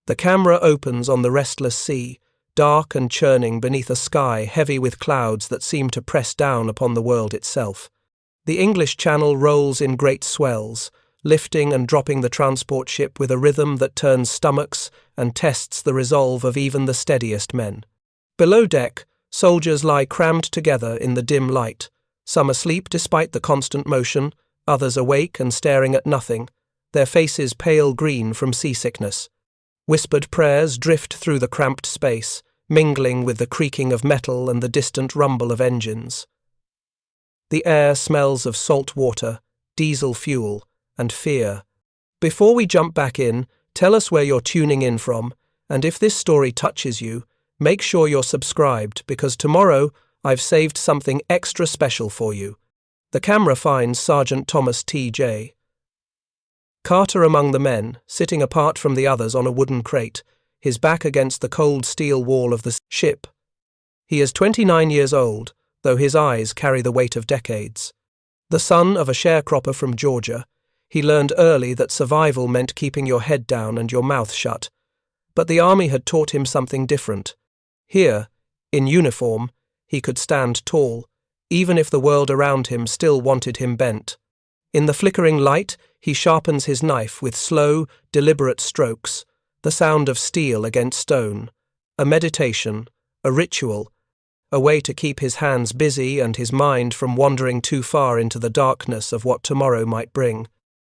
The camera opens on the restless sea, dark and churning beneath a sky heavy with clouds that seem to press down upon the world itself. The English Channel rolls in great swells, lifting and dropping the transport ship with a rhythm that turns stomachs and tests the resolve of even the steadiest men. Below deck, soldiers lie crammed together in the dim light, some asleep despite the constant motion, others awake and staring at nothing, their faces pale green from seasickness. Whispered prayers drift through the cramped space, mingling with the creaking of metal and the distant rumble of engines. The air smells of salt water, diesel fuel, and fear. Before we jump back in, tell us where you're tuning in from, and if this story touches you, make sure you're subscribed because tomorrow I've saved something extra special for you. The camera finds Sergeant Thomas T.J. Carter among the men, sitting apart from the others on a wooden crate, his back against the cold steel wall of the ship. He is 29 years old, though his eyes carry the weight of decades. The son of a sharecropper from Georgia, he learned early that survival meant keeping your head down and your mouth shut. But the army had taught him something different. Here, in uniform, he could stand tall, even if the world around him still wanted him bent. In the flickering light, he sharpens his knife with slow, deliberate strokes, the sound of steel against stone, a meditation, a ritual, a way to keep his hands busy and his mind from wandering too far into the darkness of what tomorrow might bring.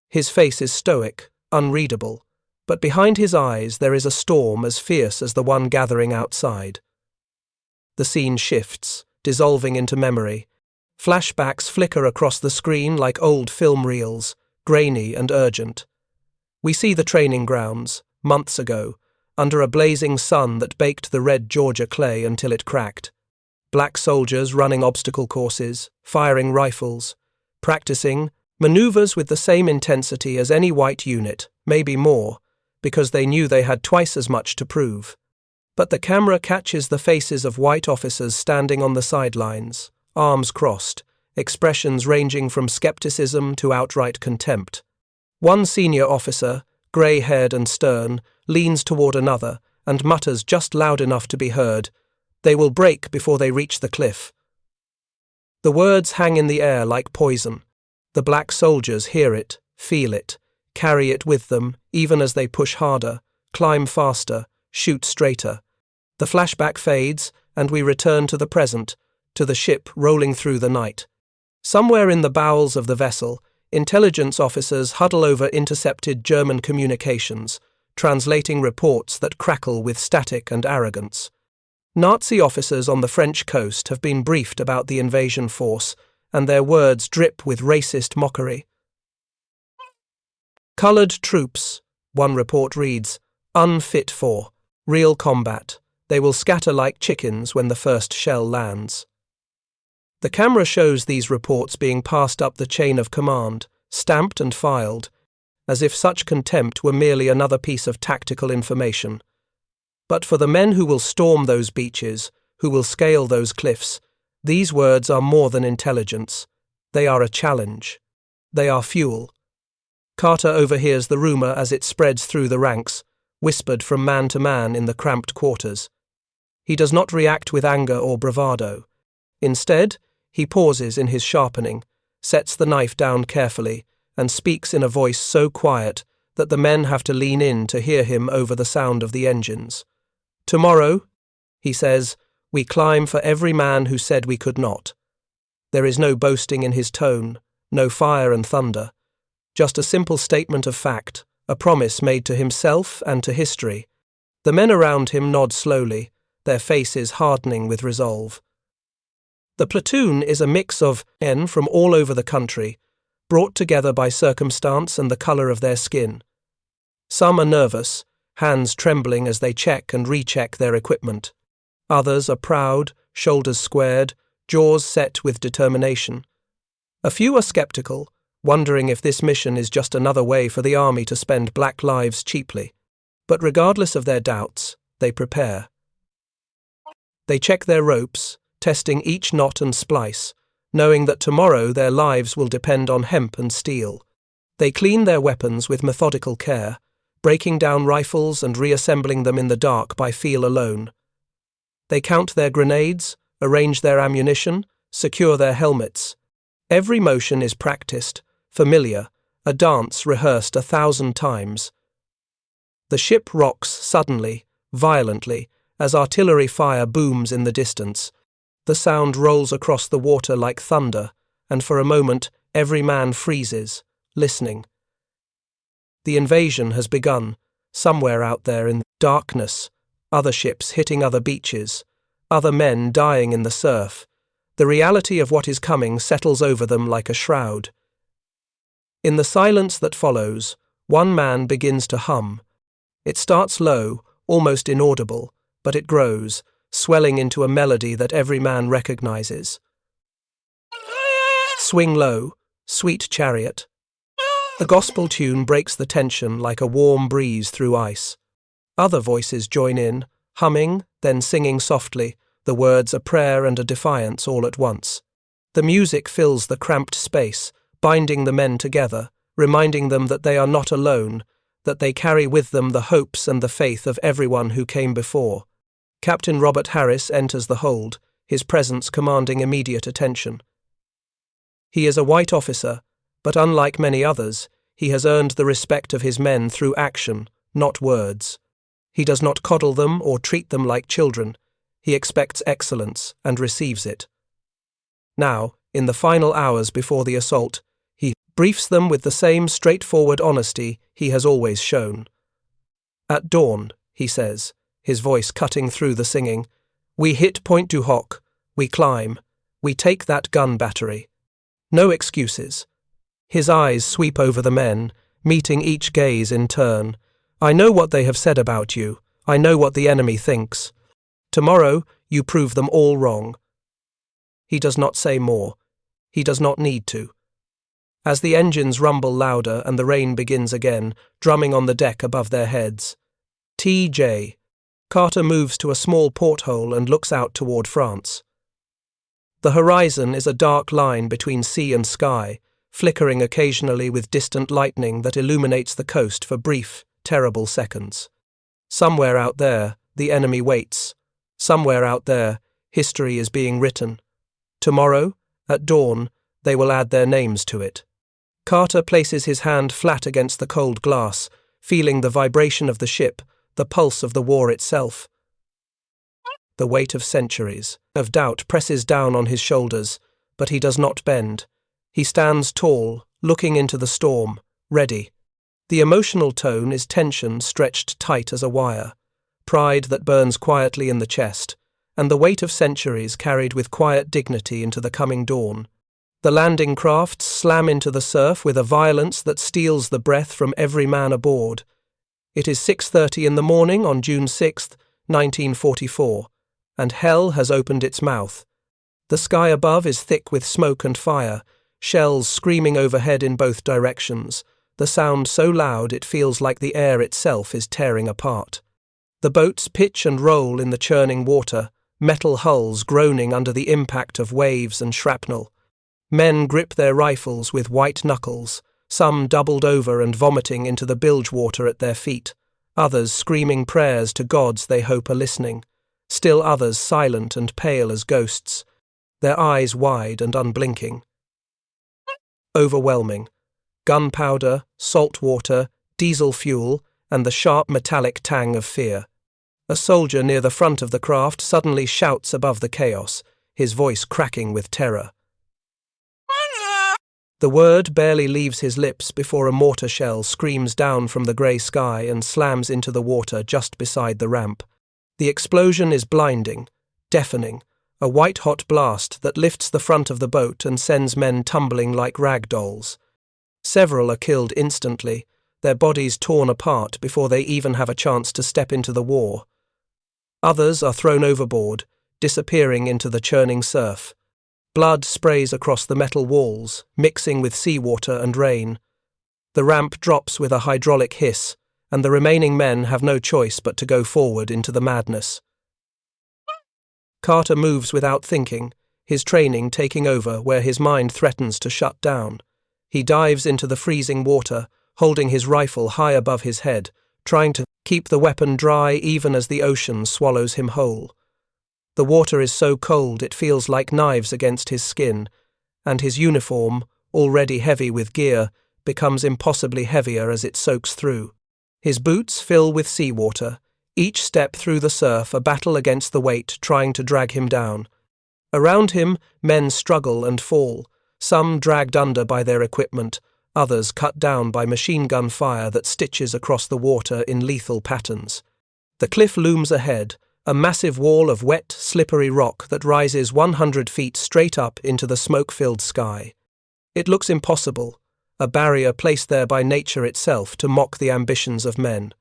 His face is stoic, unreadable, but behind his eyes there is a storm as fierce as the one gathering outside. The scene shifts, dissolving into memory. Flashbacks flicker across the screen like old film reels, grainy and urgent. We see the training grounds, months ago, under a blazing sun that baked the red Georgia clay until it cracked. Black soldiers running obstacle courses, firing rifles, practicing maneuvers with the same intensity as any white unit, maybe more, because they knew they had twice as much to prove. But the camera catches the faces of white officers standing on the sidelines, arms crossed, expressions ranging from skepticism to outright contempt. One senior officer, grey-haired and stern, leans toward another and mutters just loud enough to be heard, "They will break before they reach the cliff." The words hang in the air like poison. The black soldiers hear it, feel it, carry it with them, even as they push harder, climb faster, shoot straighter. The flashback fades, and we return to the present, to the ship rolling through the night. Somewhere in the bowels of the vessel, intelligence officers huddle over intercepted German communications, translating reports that crackle with static and arrogance. Nazi officers on the French coast have been briefed about the invasion force, and their words drip with racist mockery. "Coloured troops," one report reads, "unfit for real combat. They will scatter like chickens when the first shell lands." The camera shows these reports being passed up the chain of command, stamped and filed, as if such contempt were merely another piece of tactical information. But for the men who will storm those beaches, who will scale those cliffs, these words are more than intelligence. They are a challenge. They are fuel. Carter overhears the rumour as it spreads through the ranks, whispered from man to man in the cramped quarters. He does not react with anger or bravado. Instead, he pauses in his sharpening, sets the knife down carefully, and speaks in a voice so quiet that the men have to lean in to hear him over the sound of the engines. "Tomorrow," he says, "we climb for every man who said we could not." There is no boasting in his tone, no fire and thunder, just a simple statement of fact, a promise made to himself and to history. The men around him nod slowly, their faces hardening with resolve. The platoon is a mix of men from all over the country, brought together by circumstance and the colour of their skin. Some are nervous, hands trembling as they check and recheck their equipment. Others are proud, shoulders squared, jaws set with determination. A few are sceptical, wondering if this mission is just another way for the army to spend black lives cheaply. But regardless of their doubts, they prepare. They check their ropes, testing each knot and splice, knowing that tomorrow their lives will depend on hemp and steel. They clean their weapons with methodical care, breaking down rifles and reassembling them in the dark by feel alone. They count their grenades, arrange their ammunition, secure their helmets. Every motion is practiced, familiar, a dance rehearsed 1,000 times. The ship rocks suddenly, violently, as artillery fire booms in the distance. The sound rolls across the water like thunder, and for a moment every man freezes, listening. The invasion has begun, somewhere out there in darkness, other ships hitting other beaches, other men dying in the surf. The reality of what is coming settles over them like a shroud. In the silence that follows, one man begins to hum. It starts low, almost inaudible, but it grows, swelling into a melody that every man recognizes. Swing low, sweet chariot. The gospel tune breaks the tension like a warm breeze through ice. Other voices join in, humming, then singing softly, the words a prayer and a defiance all at once. The music fills the cramped space, binding the men together, reminding them that they are not alone, that they carry with them the hopes and the faith of everyone who came before. Captain Robert Harris enters the hold, his presence commanding immediate attention. He is a white officer, but unlike many others, he has earned the respect of his men through action, not words. He does not coddle them or treat them like children. He expects excellence and receives it. Now, in the final hours before the assault, he briefs them with the same straightforward honesty he has always shown. At dawn, he says, his voice cutting through the singing, "We hit Pointe du Hoc, we climb, we take that gun battery." No excuses. His eyes sweep over the men, meeting each gaze in turn. "I know what they have said about you. I know what the enemy thinks. Tomorrow, you prove them all wrong." He does not say more. He does not need to. As the engines rumble louder and the rain begins again, drumming on the deck above their heads. T.J. Carter moves to a small porthole and looks out toward France. The horizon is a dark line between sea and sky, flickering occasionally with distant lightning that illuminates the coast for brief, terrible seconds. Somewhere out there, the enemy waits. Somewhere out there, history is being written. Tomorrow, at dawn, they will add their names to it. Carter places his hand flat against the cold glass, feeling the vibration of the ship, the pulse of the war itself. The weight of centuries of doubt presses down on his shoulders, but he does not bend. He stands tall, looking into the storm, ready. The emotional tone is tension stretched tight as a wire, pride that burns quietly in the chest, and the weight of centuries carried with quiet dignity into the coming dawn. The landing crafts slam into the surf with a violence that steals the breath from every man aboard. It is 6:30 in the morning on June 6, 1944, and hell has opened its mouth. The sky above is thick with smoke and fire, shells screaming overhead in both directions, the sound so loud it feels like the air itself is tearing apart. The boats pitch and roll in the churning water, metal hulls groaning under the impact of waves and shrapnel. Men grip their rifles with white knuckles, some doubled over and vomiting into the bilge water at their feet, others screaming prayers to gods they hope are listening, still others silent and pale as ghosts, their eyes wide and unblinking. Overwhelming. Gunpowder, salt water, diesel fuel, and the sharp metallic tang of fear. A soldier near the front of the craft suddenly shouts above the chaos, his voice cracking with terror. The word barely leaves his lips before a mortar shell screams down from the grey sky and slams into the water just beside the ramp. The explosion is blinding, deafening, a white-hot blast that lifts the front of the boat and sends men tumbling like rag dolls. Several are killed instantly, their bodies torn apart before they even have a chance to step into the war. Others are thrown overboard, disappearing into the churning surf. Blood sprays across the metal walls, mixing with seawater and rain. The ramp drops with a hydraulic hiss, and the remaining men have no choice but to go forward into the madness. Carter moves without thinking, his training taking over where his mind threatens to shut down. He dives into the freezing water, holding his rifle high above his head, trying to keep the weapon dry even as the ocean swallows him whole. The water is so cold it feels like knives against his skin, and his uniform, already heavy with gear, becomes impossibly heavier as it soaks through. His boots fill with seawater, each step through the surf a battle against the weight trying to drag him down. Around him, men struggle and fall, some dragged under by their equipment, others cut down by machine gun fire that stitches across the water in lethal patterns. The cliff looms ahead, a massive wall of wet, slippery rock that rises 100 feet straight up into the smoke-filled sky. It looks impossible, a barrier placed there by nature itself to mock the ambitions of men.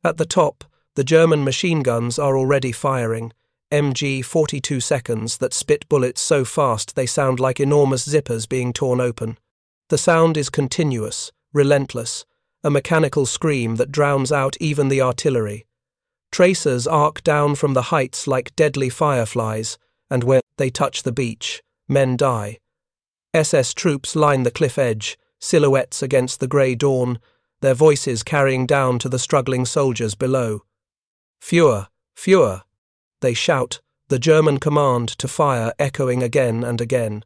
At the top, the German machine guns are already firing, Mg42 seconds that spit bullets so fast they sound like enormous zippers being torn open. The sound is continuous, relentless, a mechanical scream that drowns out even the artillery. Tracers arc down from the heights like deadly fireflies, and where they touch the beach, men die. SS troops line the cliff edge, silhouettes against the grey dawn, their voices carrying down to the struggling soldiers below. Fewer, fewer, they shout, the German command to fire echoing again and again.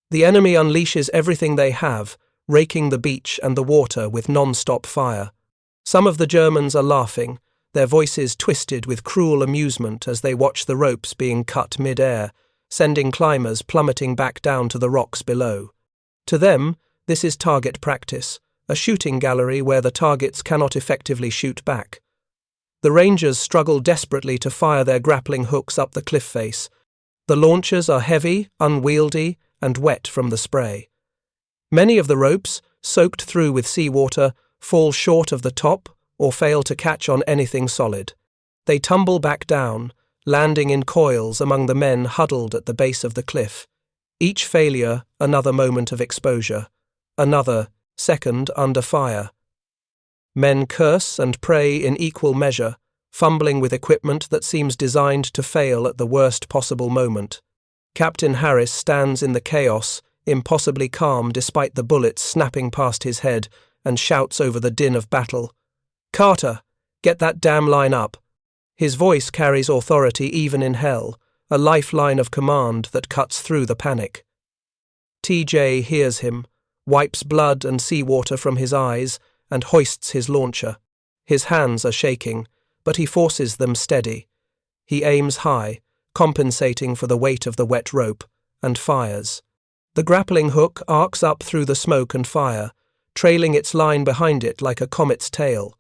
The enemy unleashes everything they have, raking the beach and the water with non-stop fire. Some of the Germans are laughing, their voices twisted with cruel amusement as they watch the ropes being cut mid-air, sending climbers plummeting back down to the rocks below. To them, this is target practice, a shooting gallery where the targets cannot effectively shoot back. The Rangers struggle desperately to fire their grappling hooks up the cliff face. The launchers are heavy, unwieldy, and wet from the spray. Many of the ropes, soaked through with seawater, fall short of the top or fail to catch on anything solid. They tumble back down, landing in coils among the men huddled at the base of the cliff. Each failure, another moment of exposure. Another second under fire. Men curse and pray in equal measure, fumbling with equipment that seems designed to fail at the worst possible moment. Captain Harris stands in the chaos, impossibly calm despite the bullets snapping past his head, and shouts over the din of battle. "Carter, get that damn line up." His voice carries authority even in hell, a lifeline of command that cuts through the panic. TJ hears him, wipes blood and seawater from his eyes, and hoists his launcher. His hands are shaking, but he forces them steady. He aims high, compensating for the weight of the wet rope, and fires. The grappling hook arcs up through the smoke and fire, trailing its line behind it like a comet's tail.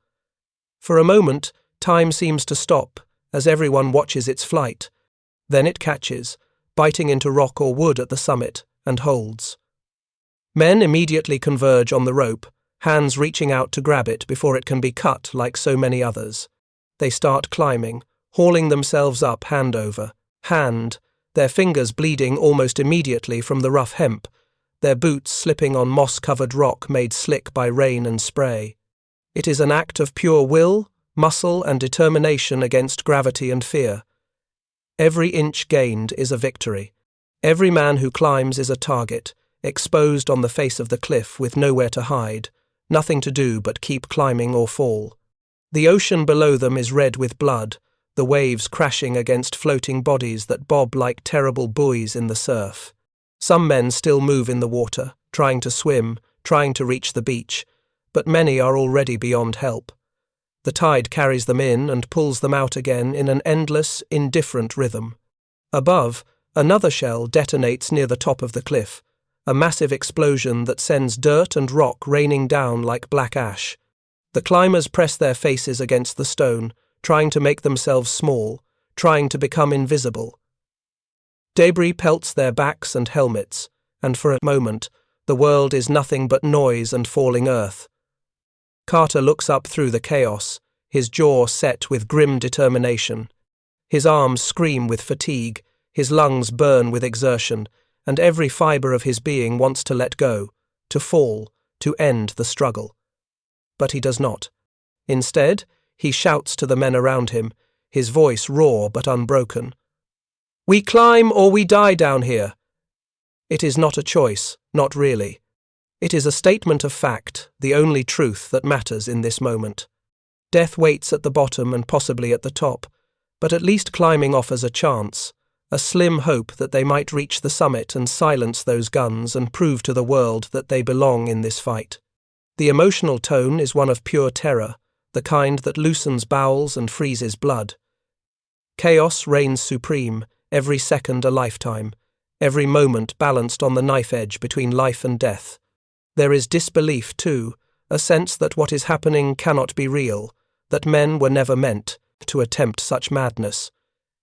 For a moment, time seems to stop, as everyone watches its flight. Then it catches, biting into rock or wood at the summit, and holds. Men immediately converge on the rope, hands reaching out to grab it before it can be cut like so many others. They start climbing, hauling themselves up hand over hand, their fingers bleeding almost immediately from the rough hemp, their boots slipping on moss-covered rock made slick by rain and spray. It is an act of pure will, muscle, and determination against gravity and fear. Every inch gained is a victory. Every man who climbs is a target, exposed on the face of the cliff with nowhere to hide, nothing to do but keep climbing or fall. The ocean below them is red with blood, the waves crashing against floating bodies that bob like terrible buoys in the surf. Some men still move in the water, trying to swim, trying to reach the beach, but many are already beyond help. The tide carries them in and pulls them out again in an endless, indifferent rhythm. Above, another shell detonates near the top of the cliff, a massive explosion that sends dirt and rock raining down like black ash. The climbers press their faces against the stone, trying to make themselves small, trying to become invisible. Debris pelts their backs and helmets, and for a moment, the world is nothing but noise and falling earth. Carter looks up through the chaos, his jaw set with grim determination. His arms scream with fatigue, his lungs burn with exertion, and every fibre of his being wants to let go, to fall, to end the struggle. But he does not. Instead, he shouts to the men around him, his voice raw but unbroken. "We climb or we die down here." It is not a choice, not really. It is a statement of fact, the only truth that matters in this moment. Death waits at the bottom and possibly at the top, but at least climbing offers a chance, a slim hope that they might reach the summit and silence those guns and prove to the world that they belong in this fight. The emotional tone is one of pure terror, the kind that loosens bowels and freezes blood. Chaos reigns supreme, every second a lifetime, every moment balanced on the knife edge between life and death. There is disbelief, too, a sense that what is happening cannot be real, that men were never meant to attempt such madness.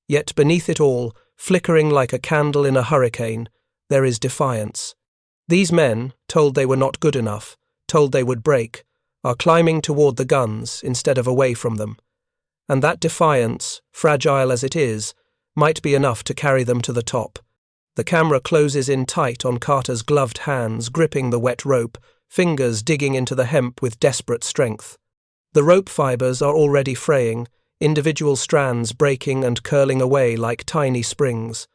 Yet beneath it all, flickering like a candle in a hurricane, there is defiance. These men, told they were not good enough, told they would break, are climbing toward the guns instead of away from them. And that defiance, fragile as it is, might be enough to carry them to the top. The camera closes in tight on Carter's gloved hands gripping the wet rope, fingers digging into the hemp with desperate strength. The rope fibers are already fraying, individual strands breaking and curling away like tiny springs.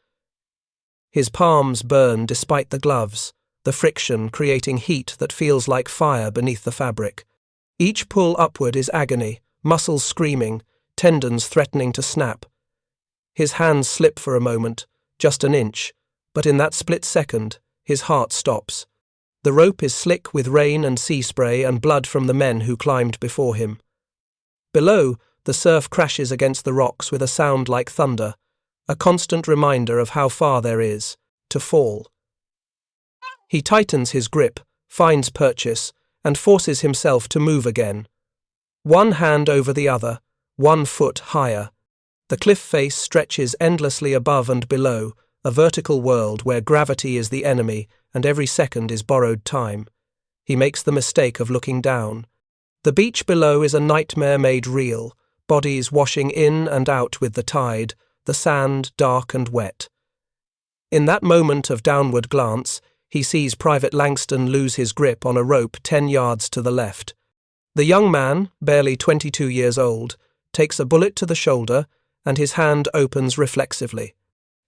His palms burn despite the gloves, the friction creating heat that feels like fire beneath the fabric. Each pull upward is agony, muscles screaming, tendons threatening to snap. His hands slip for a moment, just an inch, but in that split second, his heart stops. The rope is slick with rain and sea spray and blood from the men who climbed before him. Below, the surf crashes against the rocks with a sound like thunder, a constant reminder of how far there is to fall. He tightens his grip, finds purchase, and forces himself to move again. One hand over the other, 1 foot higher. The cliff face stretches endlessly above and below, a vertical world where gravity is the enemy and every second is borrowed time. He makes the mistake of looking down. The beach below is a nightmare made real, bodies washing in and out with the tide, the sand dark and wet. In that moment of downward glance, he sees Private Langston lose his grip on a rope 10 yards to the left. The young man, barely 22 years old, takes a bullet to the shoulder, and his hand opens reflexively.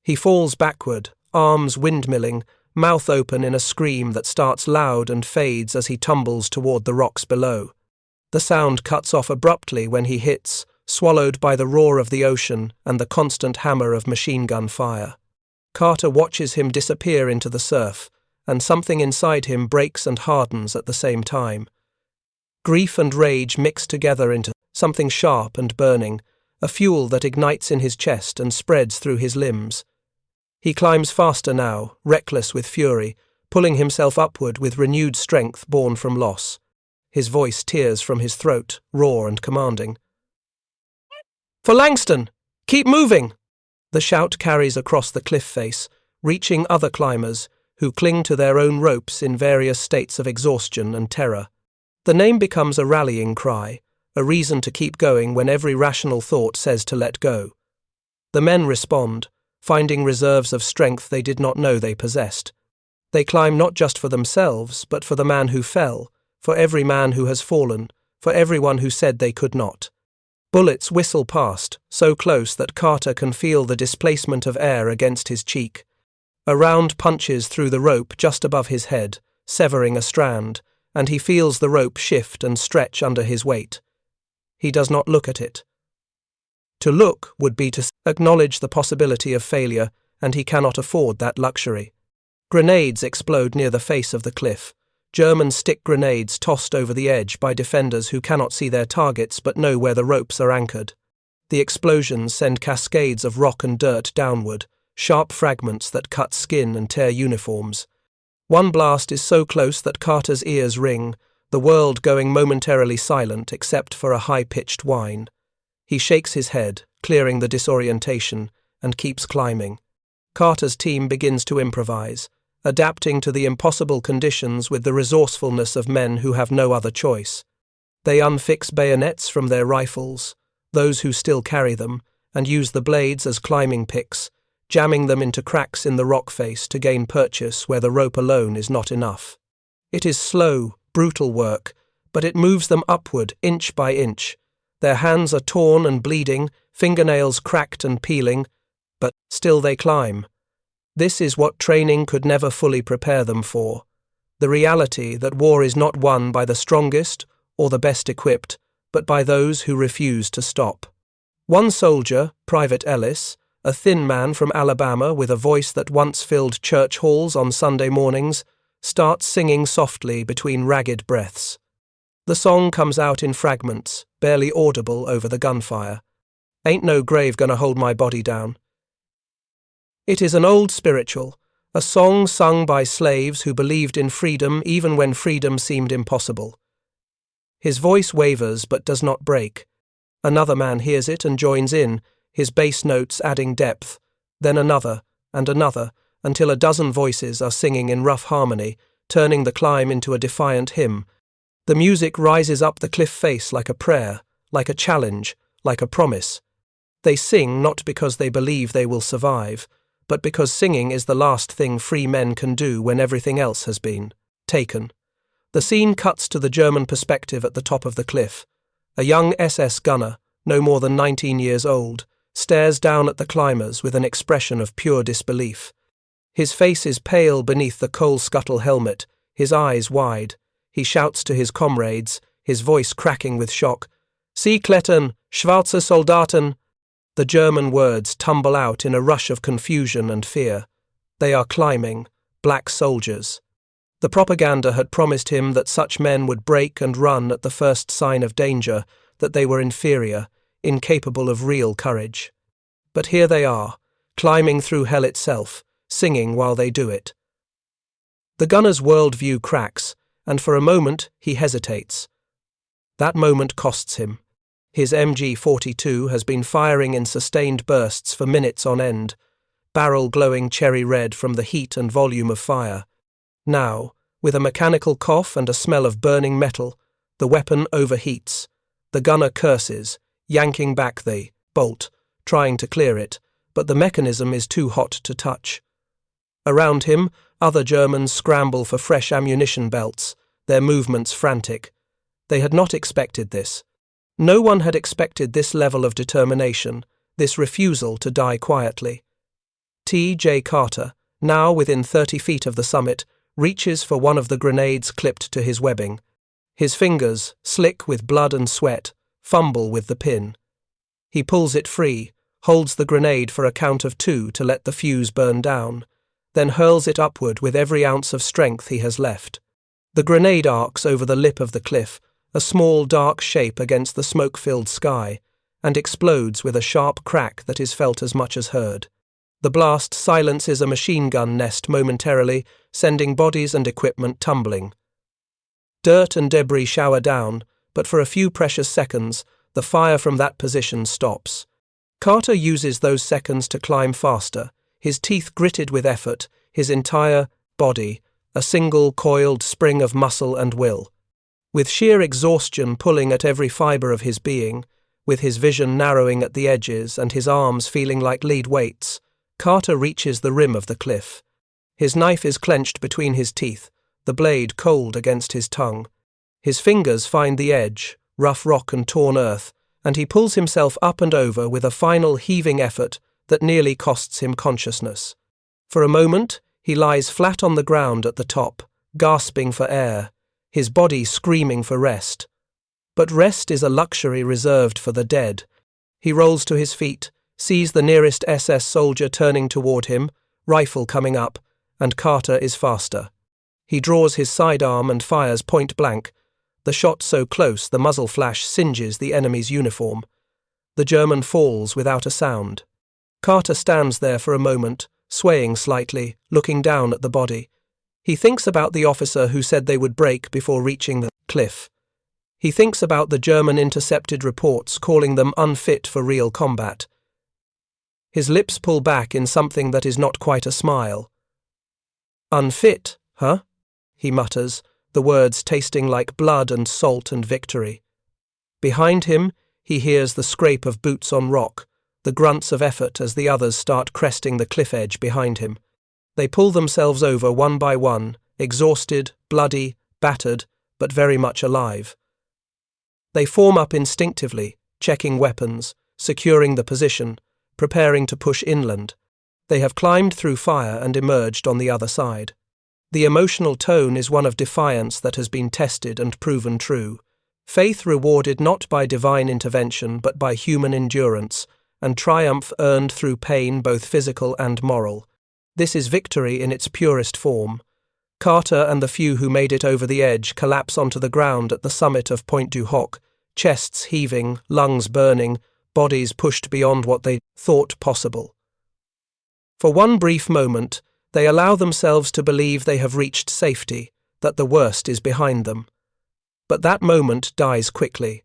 He falls backward, arms windmilling, mouth open in a scream that starts loud and fades as he tumbles toward the rocks below. The sound cuts off abruptly when he hits, swallowed by the roar of the ocean and the constant hammer of machine gun fire. Carter watches him disappear into the surf, and something inside him breaks and hardens at the same time. Grief and rage mix together into something sharp and burning, a fuel that ignites in his chest and spreads through his limbs. He climbs faster now, reckless with fury, pulling himself upward with renewed strength born from loss. His voice tears from his throat, raw and commanding. "For Langston! Keep moving!" The shout carries across the cliff face, reaching other climbers, who cling to their own ropes in various states of exhaustion and terror. The name becomes a rallying cry, a reason to keep going when every rational thought says to let go. The men respond, finding reserves of strength they did not know they possessed. They climb not just for themselves, but for the man who fell, for every man who has fallen, for everyone who said they could not. Bullets whistle past, so close that Carter can feel the displacement of air against his cheek. A round punches through the rope just above his head, severing a strand, and he feels the rope shift and stretch under his weight. He does not look at it. To look would be to acknowledge the possibility of failure, and he cannot afford that luxury. Grenades explode near the face of the cliff, German stick grenades tossed over the edge by defenders who cannot see their targets but know where the ropes are anchored. The explosions send cascades of rock and dirt downward, sharp fragments that cut skin and tear uniforms. One blast is so close that Carter's ears ring, the world going momentarily silent except for a high-pitched whine. He shakes his head, clearing the disorientation, and keeps climbing. Carter's team begins to improvise, adapting to the impossible conditions with the resourcefulness of men who have no other choice. They unfix bayonets from their rifles, those who still carry them, and use the blades as climbing picks, jamming them into cracks in the rock face to gain purchase where the rope alone is not enough. It is slow, brutal work, but it moves them upward inch by inch. Their hands are torn and bleeding, fingernails cracked and peeling, but still they climb. This is what training could never fully prepare them for. The reality that war is not won by the strongest or the best equipped, but by those who refuse to stop. One soldier, Private Ellis, a thin man from Alabama with a voice that once filled church halls on Sunday mornings, starts singing softly between ragged breaths. The song comes out in fragments, barely audible over the gunfire. Ain't no grave gonna hold my body down. It is an old spiritual, a song sung by slaves who believed in freedom even when freedom seemed impossible. His voice wavers but does not break. Another man hears it and joins in, his bass notes adding depth, then another, and another, until a dozen voices are singing in rough harmony, turning the climb into a defiant hymn. The music rises up the cliff face like a prayer, like a challenge, like a promise. They sing not because they believe they will survive, but because singing is the last thing free men can do when everything else has been taken. The scene cuts to the German perspective at the top of the cliff. A young SS gunner, no more than 19 years old, stares down at the climbers with an expression of pure disbelief. His face is pale beneath the coal scuttle helmet, his eyes wide. He shouts to his comrades, his voice cracking with shock. "Sie klettern, schwarze Soldaten!" The German words tumble out in a rush of confusion and fear. They are climbing, black soldiers. The propaganda had promised him that such men would break and run at the first sign of danger, that they were inferior, incapable of real courage. But here they are, climbing through hell itself, singing while they do it. The gunner's worldview cracks, and for a moment he hesitates. That moment costs him. His Mg42 has been firing in sustained bursts for minutes on end, barrel glowing cherry red from the heat and volume of fire. Now, with a mechanical cough and a smell of burning metal, the weapon overheats. The gunner curses, yanking back the bolt, trying to clear it, but the mechanism is too hot to touch. Around him, other Germans scramble for fresh ammunition belts, their movements frantic. They had not expected this. No one had expected this level of determination, this refusal to die quietly. T.J. Carter, now within 30 feet of the summit, reaches for one of the grenades clipped to his webbing. His fingers, slick with blood and sweat, fumble with the pin. He pulls it free, holds the grenade for a count of 2 to let the fuse burn down, then hurls it upward with every ounce of strength he has left. The grenade arcs over the lip of the cliff, a small dark shape against the smoke-filled sky, and explodes with a sharp crack that is felt as much as heard. The blast silences a machine gun nest momentarily, sending bodies and equipment tumbling. Dirt and debris shower down, but for a few precious seconds, the fire from that position stops. Carter uses those seconds to climb faster, his teeth gritted with effort, his entire body, a single coiled spring of muscle and will. With sheer exhaustion pulling at every fibre of his being, with his vision narrowing at the edges and his arms feeling like lead weights, Carter reaches the rim of the cliff. His knife is clenched between his teeth, the blade cold against his tongue. His fingers find the edge, rough rock and torn earth, and he pulls himself up and over with a final heaving effort that nearly costs him consciousness. For a moment, he lies flat on the ground at the top, gasping for air, his body screaming for rest. But rest is a luxury reserved for the dead. He rolls to his feet, sees the nearest SS soldier turning toward him, rifle coming up, and Carter is faster. He draws his sidearm and fires point blank, the shot so close the muzzle flash singes the enemy's uniform. The German falls without a sound. Carter stands there for a moment, swaying slightly, looking down at the body. He thinks about the officer who said they would break before reaching the cliff. He thinks about the German intercepted reports calling them unfit for real combat. His lips pull back in something that is not quite a smile. "Unfit, huh?" he mutters, the words tasting like blood and salt and victory. Behind him, he hears the scrape of boots on rock, the grunts of effort as the others start cresting the cliff edge behind him. They pull themselves over one by one, exhausted, bloody, battered, but very much alive. They form up instinctively, checking weapons, securing the position, preparing to push inland. They have climbed through fire and emerged on the other side. The emotional tone is one of defiance that has been tested and proven true. Faith rewarded not by divine intervention but by human endurance, and triumph earned through pain both physical and moral. This is victory in its purest form. Carter and the few who made it over the edge collapse onto the ground at the summit of Pointe du Hoc, chests heaving, lungs burning, bodies pushed beyond what they thought possible. For one brief moment, they allow themselves to believe they have reached safety, that the worst is behind them. But that moment dies quickly.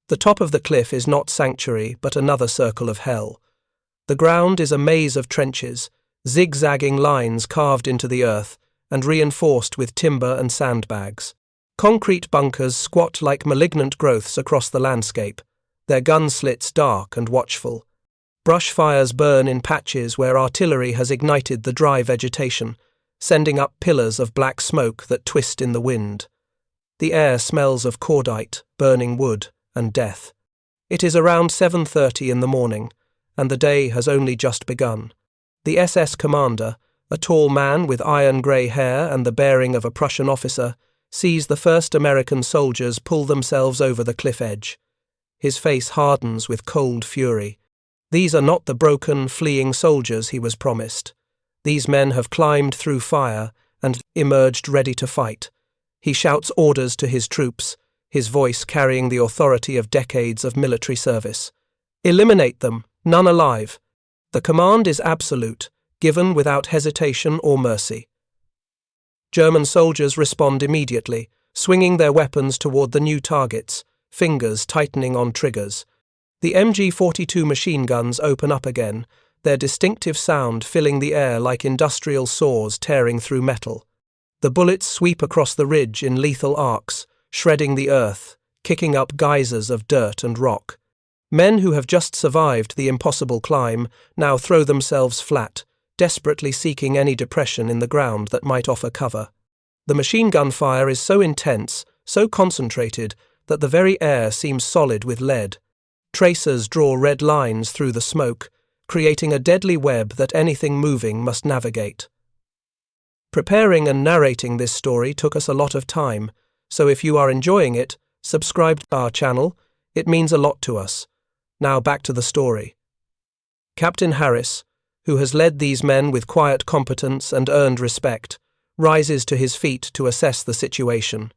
The top of the cliff is not sanctuary, but another circle of hell. The ground is a maze of trenches, zigzagging lines carved into the earth and reinforced with timber and sandbags. Concrete bunkers squat like malignant growths across the landscape, their gun slits dark and watchful. Brush fires burn in patches where artillery has ignited the dry vegetation, sending up pillars of black smoke that twist in the wind. The air smells of cordite, burning wood, and death. It is around 7:30 in the morning, and the day has only just begun. The SS commander, a tall man with iron-grey hair and the bearing of a Prussian officer, sees the first American soldiers pull themselves over the cliff edge. His face hardens with cold fury. These are not the broken, fleeing soldiers he was promised. These men have climbed through fire and emerged ready to fight. He shouts orders to his troops, his voice carrying the authority of decades of military service. Eliminate them, none alive. The command is absolute, given without hesitation or mercy. German soldiers respond immediately, swinging their weapons toward the new targets, fingers tightening on triggers. The Mg42 machine guns open up again, their distinctive sound filling the air like industrial saws tearing through metal. The bullets sweep across the ridge in lethal arcs, shredding the earth, kicking up geysers of dirt and rock. Men who have just survived the impossible climb now throw themselves flat, desperately seeking any depression in the ground that might offer cover. The machine gun fire is so intense, so concentrated, that the very air seems solid with lead. Tracers draw red lines through the smoke, creating a deadly web that anything moving must navigate. Preparing and narrating this story took us a lot of time, so if you are enjoying it, subscribe to our channel. It means a lot to us. Now back to the story. Captain Harris, who has led these men with quiet competence and earned respect, rises to his feet to assess the situation.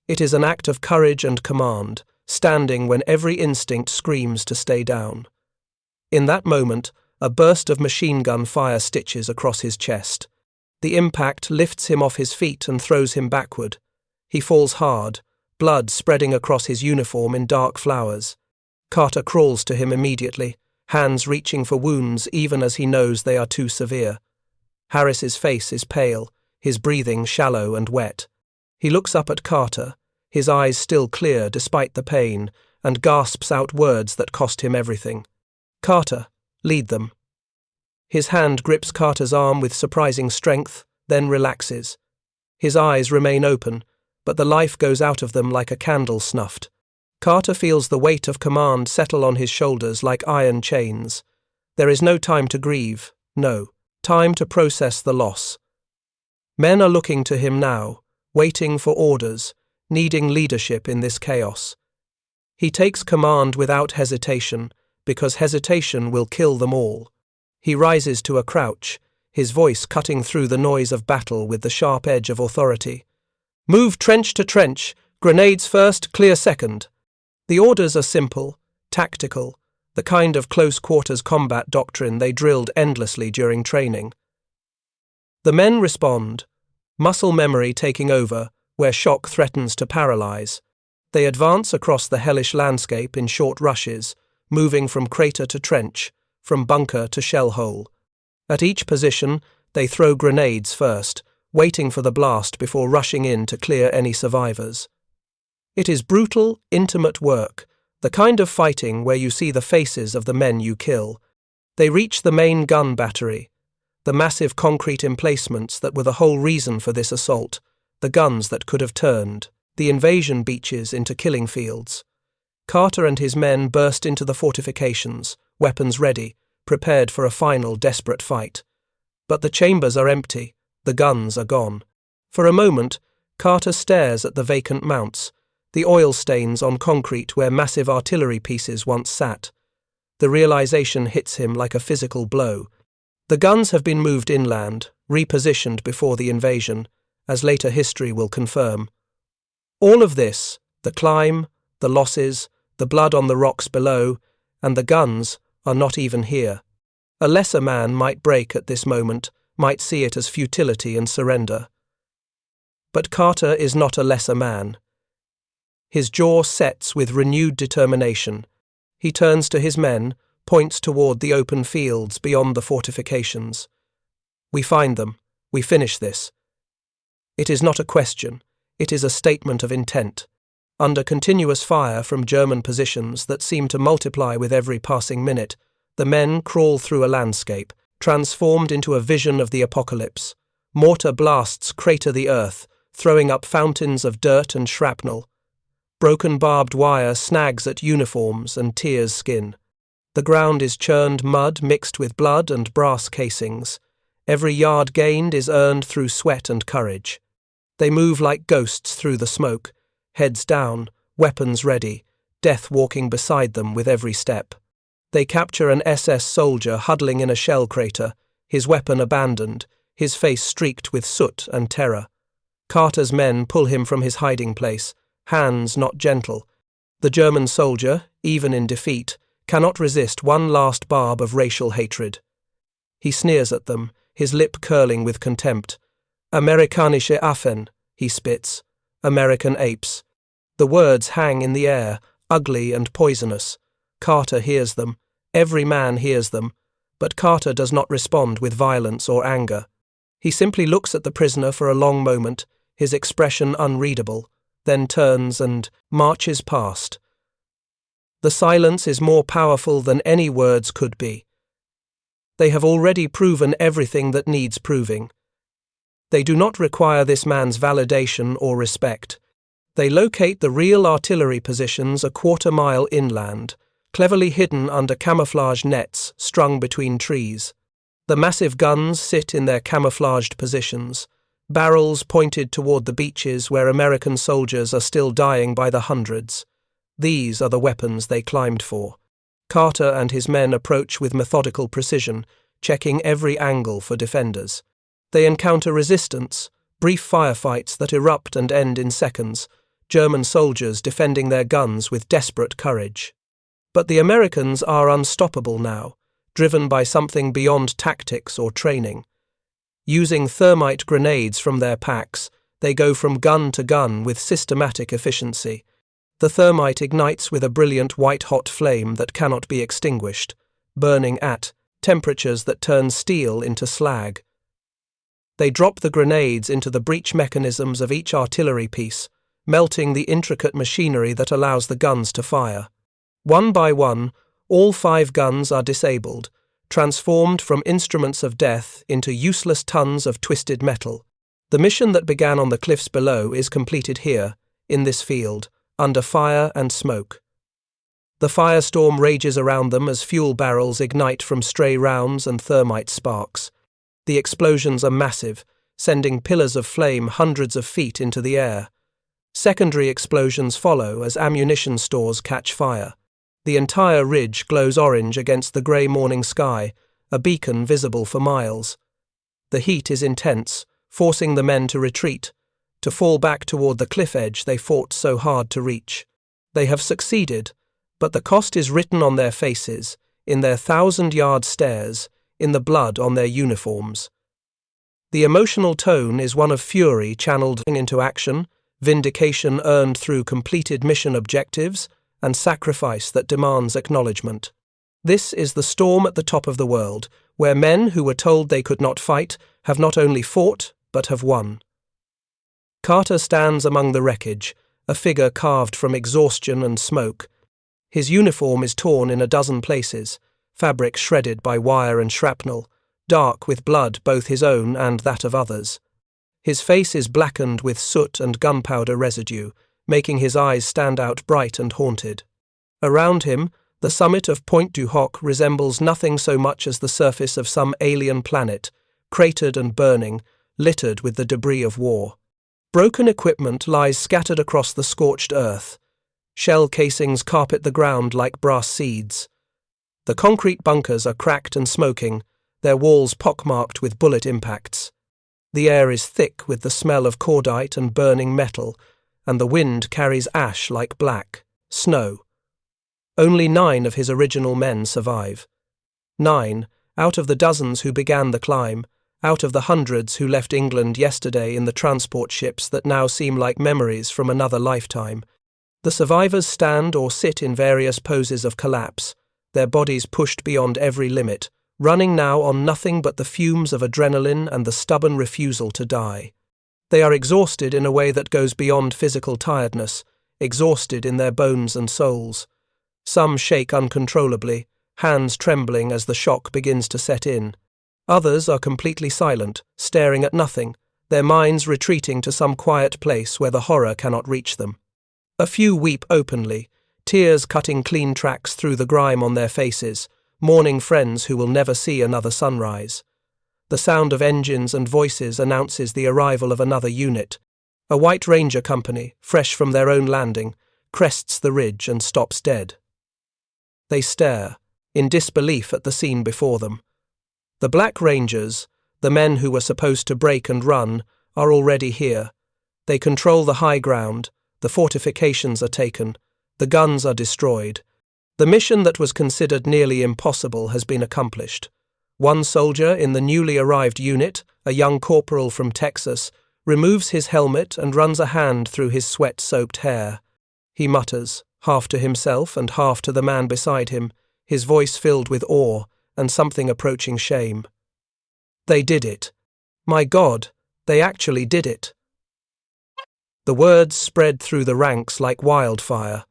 It is an act of courage and command, standing when every instinct screams to stay down. In that moment, a burst of machine gun fire stitches across his chest. The impact lifts him off his feet and throws him backward. He falls hard, blood spreading across his uniform in dark flowers. Carter crawls to him immediately, hands reaching for wounds even as he knows they are too severe. Harris's face is pale, his breathing shallow and wet. He looks up at Carter, his eyes still clear despite the pain, and gasps out words that cost him everything. "Carter, lead them." His hand grips Carter's arm with surprising strength, then relaxes. His eyes remain open, but the life goes out of them like a candle snuffed. Carter feels the weight of command settle on his shoulders like iron chains. There is no time to grieve, no, time to process the loss. Men are looking to him now, waiting for orders, needing leadership in this chaos. He takes command without hesitation, because hesitation will kill them all. He rises to a crouch, his voice cutting through the noise of battle with the sharp edge of authority. "Move trench to trench, grenades first, clear second." The orders are simple, tactical, the kind of close-quarters combat doctrine they drilled endlessly during training. The men respond, muscle memory taking over, where shock threatens to paralyze. They advance across the hellish landscape in short rushes, moving from crater to trench, from bunker to shell hole. At each position, they throw grenades first, waiting for the blast before rushing in to clear any survivors. It is brutal, intimate work, the kind of fighting where you see the faces of the men you kill. They reach the main gun battery, the massive concrete emplacements that were the whole reason for this assault, the guns that could have turned, the invasion beaches into killing fields. Carter and his men burst into the fortifications, weapons ready, prepared for a final desperate fight. But the chambers are empty, the guns are gone. For a moment, Carter stares at the vacant mounts, the oil stains on concrete where massive artillery pieces once sat. The realization hits him like a physical blow. The guns have been moved inland, repositioned before the invasion, as later history will confirm. All of this, the climb, the losses, the blood on the rocks below, and the guns, are not even here. A lesser man might break at this moment, might see it as futility and surrender. But Carter is not a lesser man. His jaw sets with renewed determination. He turns to his men, points toward the open fields beyond the fortifications. We find them. We finish this. It is not a question. It is a statement of intent. Under continuous fire from German positions that seem to multiply with every passing minute, the men crawl through a landscape, transformed into a vision of the apocalypse. Mortar blasts crater the earth, throwing up fountains of dirt and shrapnel. Broken barbed wire snags at uniforms and tears skin. The ground is churned mud mixed with blood and brass casings. Every yard gained is earned through sweat and courage. They move like ghosts through the smoke, heads down, weapons ready, death walking beside them with every step. They capture an SS soldier huddling in a shell crater, his weapon abandoned, his face streaked with soot and terror. Carter's men pull him from his hiding place, hands not gentle. The German soldier, even in defeat, cannot resist one last barb of racial hatred. He sneers at them, his lip curling with contempt. Amerikanische Affen, he spits. American apes. The words hang in the air, ugly and poisonous. Carter hears them. Every man hears them. But Carter does not respond with violence or anger. He simply looks at the prisoner for a long moment, his expression unreadable, then turns and marches past. The silence is more powerful than any words could be. They have already proven everything that needs proving. They do not require this man's validation or respect. They locate the real artillery positions a quarter-mile inland, cleverly hidden under camouflage nets strung between trees. The massive guns sit in their camouflaged positions, barrels pointed toward the beaches where American soldiers are still dying by the hundreds. These are the weapons they climbed for. Carter and his men approach with methodical precision, checking every angle for defenders. They encounter resistance, brief firefights that erupt and end in seconds, German soldiers defending their guns with desperate courage. But the Americans are unstoppable now, driven by something beyond tactics or training. Using thermite grenades from their packs, they go from gun to gun with systematic efficiency. The thermite ignites with a brilliant white-hot flame that cannot be extinguished, burning at temperatures that turn steel into slag. They drop the grenades into the breech mechanisms of each artillery piece, melting the intricate machinery that allows the guns to fire. One by one, all 5 guns are disabled, transformed from instruments of death into useless tons of twisted metal. The mission that began on the cliffs below is completed here, in this field, under fire and smoke. The firestorm rages around them as fuel barrels ignite from stray rounds and thermite sparks. The explosions are massive, sending pillars of flame hundreds of feet into the air. Secondary explosions follow as ammunition stores catch fire. The entire ridge glows orange against the grey morning sky, a beacon visible for miles. The heat is intense, forcing the men to retreat, to fall back toward the cliff edge they fought so hard to reach. They have succeeded, but the cost is written on their faces, in their 1,000-yard stares, in the blood on their uniforms. The emotional tone is one of fury channeled into action, vindication earned through completed mission objectives, and sacrifice that demands acknowledgement. This is the storm at the top of the world, where men who were told they could not fight have not only fought, but have won. Carter stands among the wreckage, a figure carved from exhaustion and smoke. His uniform is torn in a dozen places, fabric shredded by wire and shrapnel, dark with blood both his own and that of others. His face is blackened with soot and gunpowder residue, making his eyes stand out bright and haunted. Around him, the summit of Pointe du Hoc resembles nothing so much as the surface of some alien planet, cratered and burning, littered with the debris of war. Broken equipment lies scattered across the scorched earth. Shell casings carpet the ground like brass seeds. The concrete bunkers are cracked and smoking, their walls pockmarked with bullet impacts. The air is thick with the smell of cordite and burning metal, and the wind carries ash like black snow. Only 9 of his original men survive. 9, out of the dozens who began the climb, out of the hundreds who left England yesterday in the transport ships that now seem like memories from another lifetime. The survivors stand or sit in various poses of collapse, their bodies pushed beyond every limit, running now on nothing but the fumes of adrenaline and the stubborn refusal to die. They are exhausted in a way that goes beyond physical tiredness, exhausted in their bones and souls. Some shake uncontrollably, hands trembling as the shock begins to set in. Others are completely silent, staring at nothing, their minds retreating to some quiet place where the horror cannot reach them. A few weep openly, tears cutting clean tracks through the grime on their faces, mourning friends who will never see another sunrise. The sound of engines and voices announces the arrival of another unit. A White Ranger company, fresh from their own landing, crests the ridge and stops dead. They stare, in disbelief at the scene before them. The Black Rangers, the men who were supposed to break and run, are already here. They control the high ground, the fortifications are taken, the guns are destroyed. The mission that was considered nearly impossible has been accomplished. One soldier in the newly arrived unit, a young corporal from Texas, removes his helmet and runs a hand through his sweat-soaked hair. He mutters, half to himself and half to the man beside him, his voice filled with awe and something approaching shame. They did it. My God, they actually did it. The words spread through the ranks like wildfire.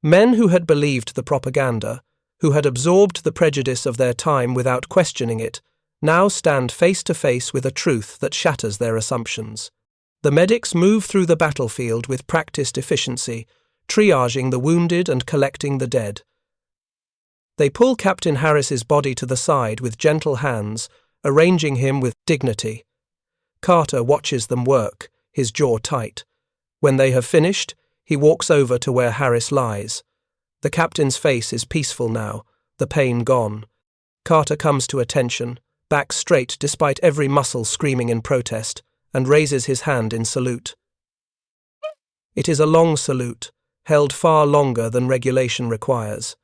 Men who had believed the propaganda, who had absorbed the prejudice of their time without questioning it, now stand face to face with a truth that shatters their assumptions. The medics move through the battlefield with practiced efficiency, triaging the wounded and collecting the dead. They pull Captain Harris's body to the side with gentle hands, arranging him with dignity. Carter watches them work, his jaw tight. When they have finished, he walks over to where Harris lies. The captain's face is peaceful now, the pain gone. Carter comes to attention, back straight despite every muscle screaming in protest, and raises his hand in salute. It is a long salute, held far longer than regulation requires.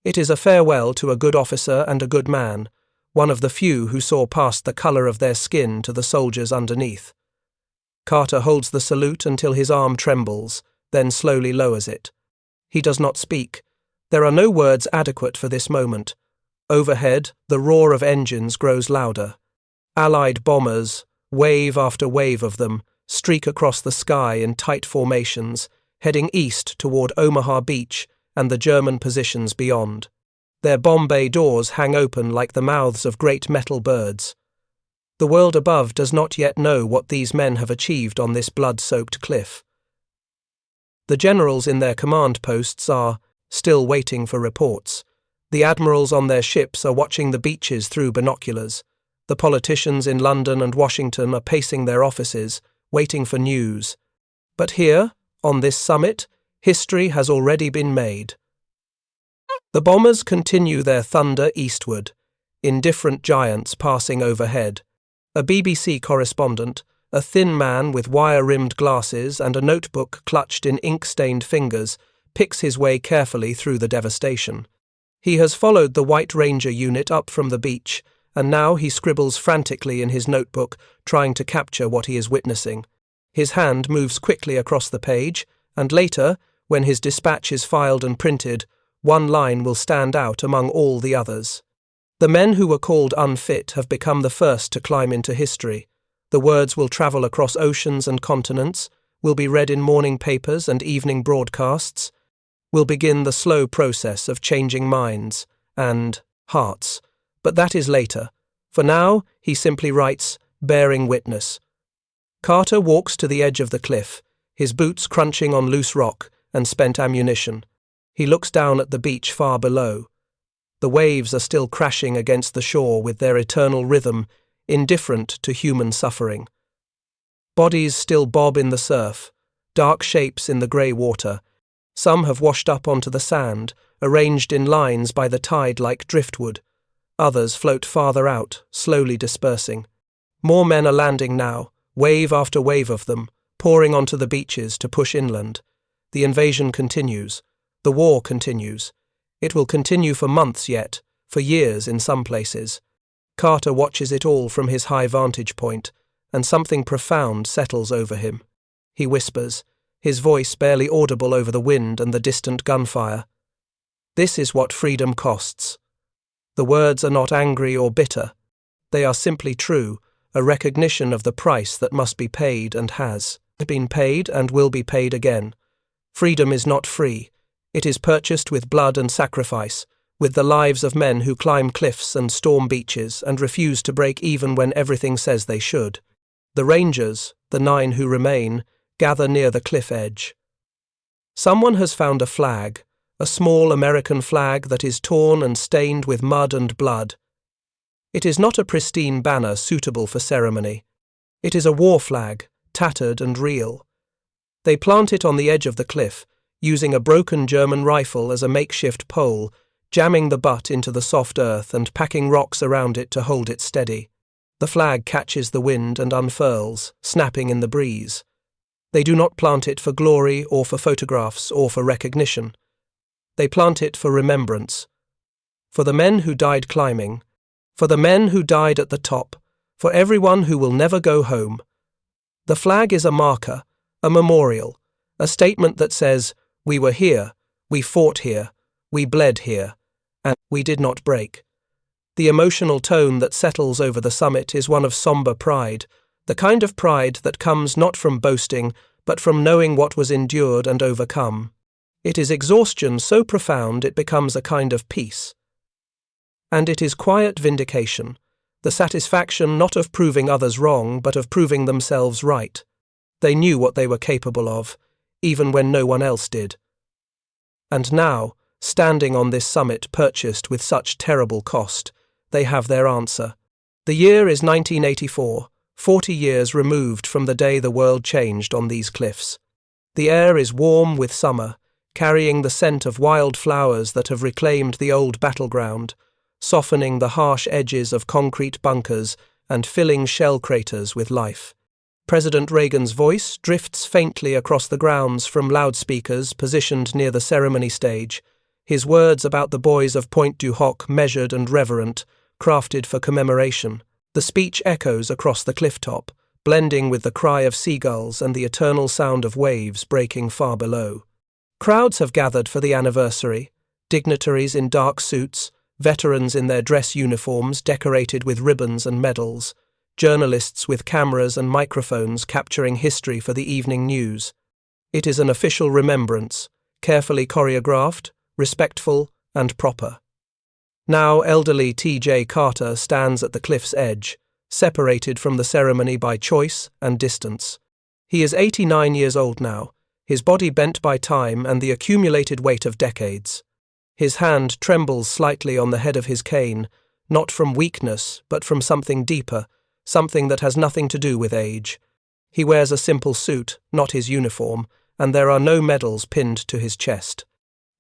It is a farewell to a good officer and a good man, one of the few who saw past the colour of their skin to the soldiers underneath. Carter holds the salute until his arm trembles, then slowly lowers it. He does not speak. There are no words adequate for this moment. Overhead, the roar of engines grows louder. Allied bombers, wave after wave of them, streak across the sky in tight formations, heading east toward Omaha Beach and the German positions beyond. Their bomb bay doors hang open like the mouths of great metal birds. The world above does not yet know what these men have achieved on this blood-soaked cliff. The generals in their command posts are still waiting for reports. The admirals on their ships are watching the beaches through binoculars. The politicians in London and Washington are pacing their offices, waiting for news. But here, on this summit, history has already been made. The bombers continue their thunder eastward, indifferent giants passing overhead. A BBC correspondent, a thin man with wire-rimmed glasses and a notebook clutched in ink-stained fingers, picks his way carefully through the devastation. He has followed the White Ranger unit up from the beach, and now he scribbles frantically in his notebook, trying to capture what he is witnessing. His hand moves quickly across the page, and later, when his dispatch is filed and printed, one line will stand out among all the others. The men who were called Unfit have become the first to climb into history. The words will travel across oceans and continents, will be read in morning papers and evening broadcasts, will begin the slow process of changing minds and hearts. But that is later. For now, he simply writes, bearing witness. Carter walks to the edge of the cliff, his boots crunching on loose rock and spent ammunition. He looks down at the beach far below. The waves are still crashing against the shore with their eternal rhythm, indifferent to human suffering. Bodies still bob in the surf, dark shapes in the grey water. Some have washed up onto the sand, arranged in lines by the tide like driftwood. Others float farther out, slowly dispersing. More men are landing now, wave after wave of them, pouring onto the beaches to push inland. The invasion continues. The war continues. It will continue for months yet, for years in some places. Carter watches it all from his high vantage point, and something profound settles over him. He whispers, his voice barely audible over the wind and the distant gunfire. This is what freedom costs. The words are not angry or bitter. They are simply true, a recognition of the price that must be paid and has been paid and will be paid again. Freedom is not free. It is purchased with blood and sacrifice, with the lives of men who climb cliffs and storm beaches and refuse to break even when everything says they should. The Rangers, the 9 who remain, gather near the cliff edge. Someone has found a flag, a small American flag that is torn and stained with mud and blood. It is not a pristine banner suitable for ceremony. It is a war flag, tattered and real. They plant it on the edge of the cliff, using a broken German rifle as a makeshift pole, jamming the butt into the soft earth and packing rocks around it to hold it steady. The flag catches the wind and unfurls, snapping in the breeze. They do not plant it for glory or for photographs or for recognition. They plant it for remembrance. For the men who died climbing, for the men who died at the top, for everyone who will never go home. The flag is a marker, a memorial, a statement that says, we were here, we fought here, we bled here, and we did not break. The emotional tone that settles over the summit is one of somber pride, the kind of pride that comes not from boasting, but from knowing what was endured and overcome. It is exhaustion so profound it becomes a kind of peace. And it is quiet vindication, the satisfaction not of proving others wrong, but of proving themselves right. They knew what they were capable of, even when no one else did. And now, standing on this summit purchased with such terrible cost, they have their answer. The year is 1984, 40 years removed from the day the world changed on these cliffs. The air is warm with summer, carrying the scent of wild flowers that have reclaimed the old battleground, softening the harsh edges of concrete bunkers and filling shell craters with life. President Reagan's voice drifts faintly across the grounds from loudspeakers positioned near the ceremony stage, his words about the boys of Pointe du Hoc measured and reverent, crafted for commemoration. The speech echoes across the cliff top, blending with the cry of seagulls and the eternal sound of waves breaking far below. Crowds have gathered for the anniversary, dignitaries in dark suits, veterans in their dress uniforms decorated with ribbons and medals, journalists with cameras and microphones capturing history for the evening news. It is an official remembrance, carefully choreographed, respectful, and proper. Now elderly T.J. Carter stands at the cliff's edge, separated from the ceremony by choice and distance. He is 89 years old now, his body bent by time and the accumulated weight of decades. His hand trembles slightly on the head of his cane, not from weakness, but from something deeper, something that has nothing to do with age. He wears a simple suit, not his uniform, and there are no medals pinned to his chest.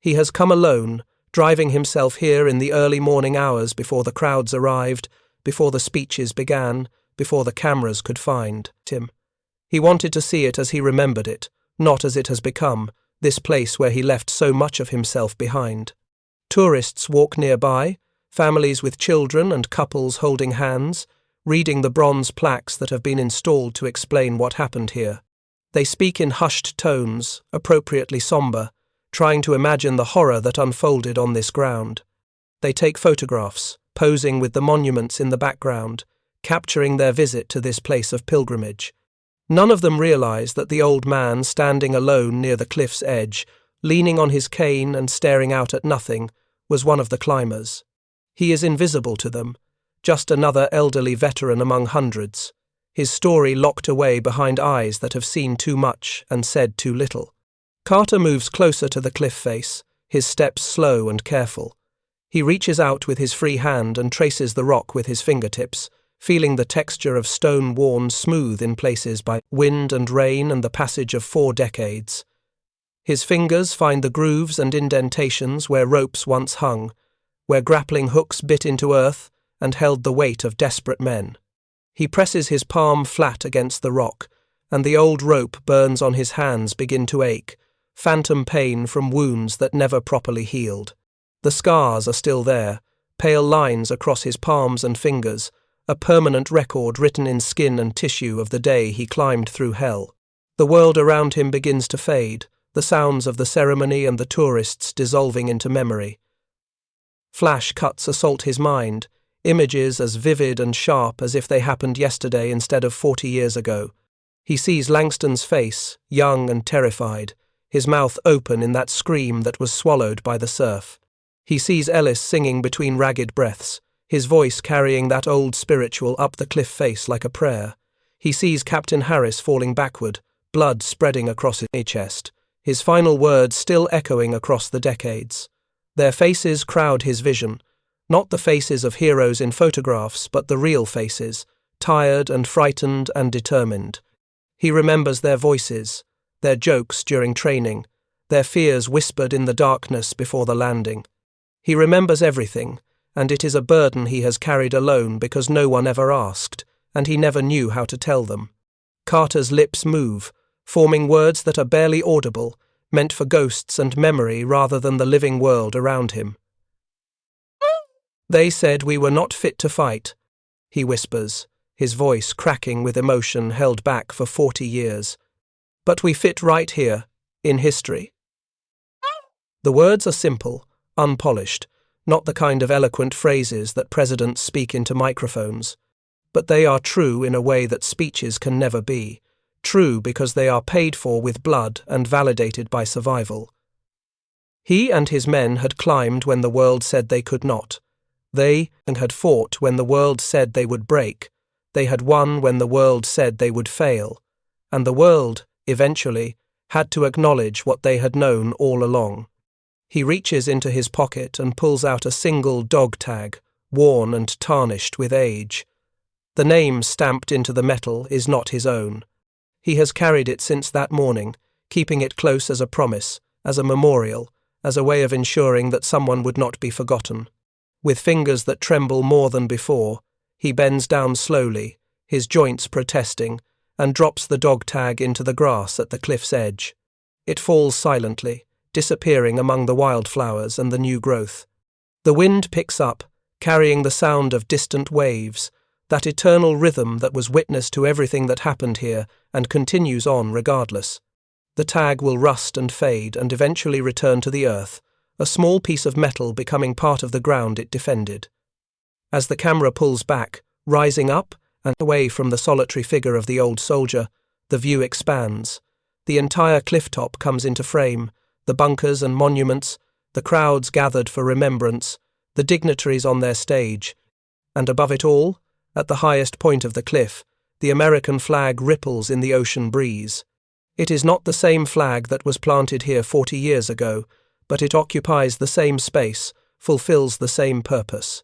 He has come alone, driving himself here in the early morning hours before the crowds arrived, before the speeches began, before the cameras could find him. He wanted to see it as he remembered it, not as it has become, this place where he left so much of himself behind. Tourists walk nearby, families with children and couples holding hands, reading the bronze plaques that have been installed to explain what happened here. They speak in hushed tones, appropriately somber, trying to imagine the horror that unfolded on this ground. They take photographs, posing with the monuments in the background, capturing their visit to this place of pilgrimage. None of them realize that the old man standing alone near the cliff's edge, leaning on his cane and staring out at nothing, was one of the climbers. He is invisible to them, just another elderly veteran among hundreds, his story locked away behind eyes that have seen too much and said too little. Carter moves closer to the cliff face, his steps slow and careful. He reaches out with his free hand and traces the rock with his fingertips, feeling the texture of stone worn smooth in places by wind and rain and the passage of 4 decades. His fingers find the grooves and indentations where ropes once hung, where grappling hooks bit into earth and held the weight of desperate men. He presses his palm flat against the rock, and the old rope burns on his hands begin to ache, phantom pain from wounds that never properly healed. The scars are still there, pale lines across his palms and fingers, a permanent record written in skin and tissue of the day he climbed through hell. The world around him begins to fade, the sounds of the ceremony and the tourists dissolving into memory. Flash cuts assault his mind, images as vivid and sharp as if they happened yesterday instead of 40 years ago. He sees Langston's face, young and terrified, his mouth open in that scream that was swallowed by the surf. He sees Ellis singing between ragged breaths, his voice carrying that old spiritual up the cliff face like a prayer. He sees Captain Harris falling backward, blood spreading across his chest, his final words still echoing across the decades. Their faces crowd his vision, not the faces of heroes in photographs, but the real faces, tired and frightened and determined. He remembers their voices, their jokes during training, their fears whispered in the darkness before the landing. He remembers everything, and it is a burden he has carried alone because no one ever asked, and he never knew how to tell them. Carter's lips move, forming words that are barely audible, meant for ghosts and memory rather than the living world around him. "They said we were not fit to fight," he whispers, his voice cracking with emotion held back for 40 years. "But we fit right here, in history." The words are simple, unpolished, not the kind of eloquent phrases that presidents speak into microphones. But they are true in a way that speeches can never be, true because they are paid for with blood and validated by survival. He and his men had climbed when the world said they could not. They had fought when the world said they would break. They had won when the world said they would fail. And the world, eventually, had to acknowledge what they had known all along. He reaches into his pocket and pulls out a single dog tag, worn and tarnished with age. The name stamped into the metal is not his own. He has carried it since that morning, keeping it close as a promise, as a memorial, as a way of ensuring that someone would not be forgotten. With fingers that tremble more than before, he bends down slowly, his joints protesting, and drops the dog tag into the grass at the cliff's edge. It falls silently, disappearing among the wildflowers and the new growth. The wind picks up, carrying the sound of distant waves, that eternal rhythm that was witness to everything that happened here and continues on regardless. The tag will rust and fade and eventually return to the earth, a small piece of metal becoming part of the ground it defended. As the camera pulls back, rising up and away from the solitary figure of the old soldier, the view expands. The entire clifftop comes into frame, the bunkers and monuments, the crowds gathered for remembrance, the dignitaries on their stage, and above it all, at the highest point of the cliff, the American flag ripples in the ocean breeze. It is not the same flag that was planted here 40 years ago, but it occupies the same space, fulfills the same purpose.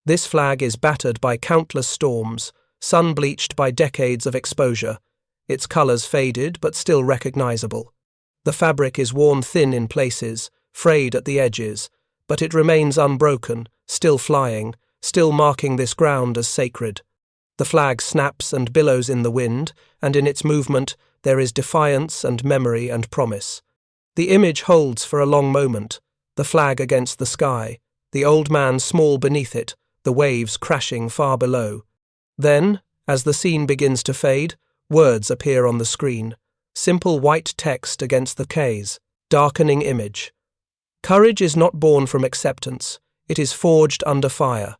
This flag is battered by countless storms, sun-bleached by decades of exposure, its colours faded but still recognizable. The fabric is worn thin in places, frayed at the edges, but it remains unbroken, still flying, still marking this ground as sacred. The flag snaps and billows in the wind, and in its movement there is defiance and memory and promise. The image holds for a long moment, the flag against the sky, the old man small beneath it, the waves crashing far below. Then, as the scene begins to fade, words appear on the screen. Simple white text against the K's, darkening image. Courage is not born from acceptance, it is forged under fire.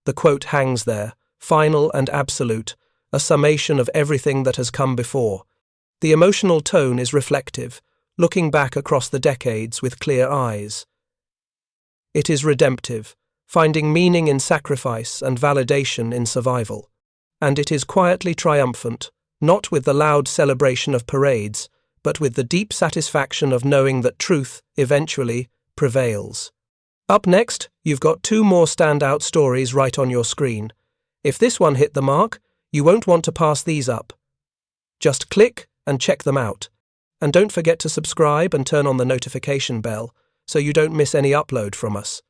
The quote hangs there, final and absolute, a summation of everything that has come before. The emotional tone is reflective, looking back across the decades with clear eyes. It is redemptive, finding meaning in sacrifice and validation in survival. And it is quietly triumphant, not with the loud celebration of parades, but with the deep satisfaction of knowing that truth, eventually, prevails. Up next, you've got 2 more standout stories right on your screen. If this one hit the mark, you won't want to pass these up. Just click and check them out. And don't forget to subscribe and turn on the notification bell so you don't miss any upload from us.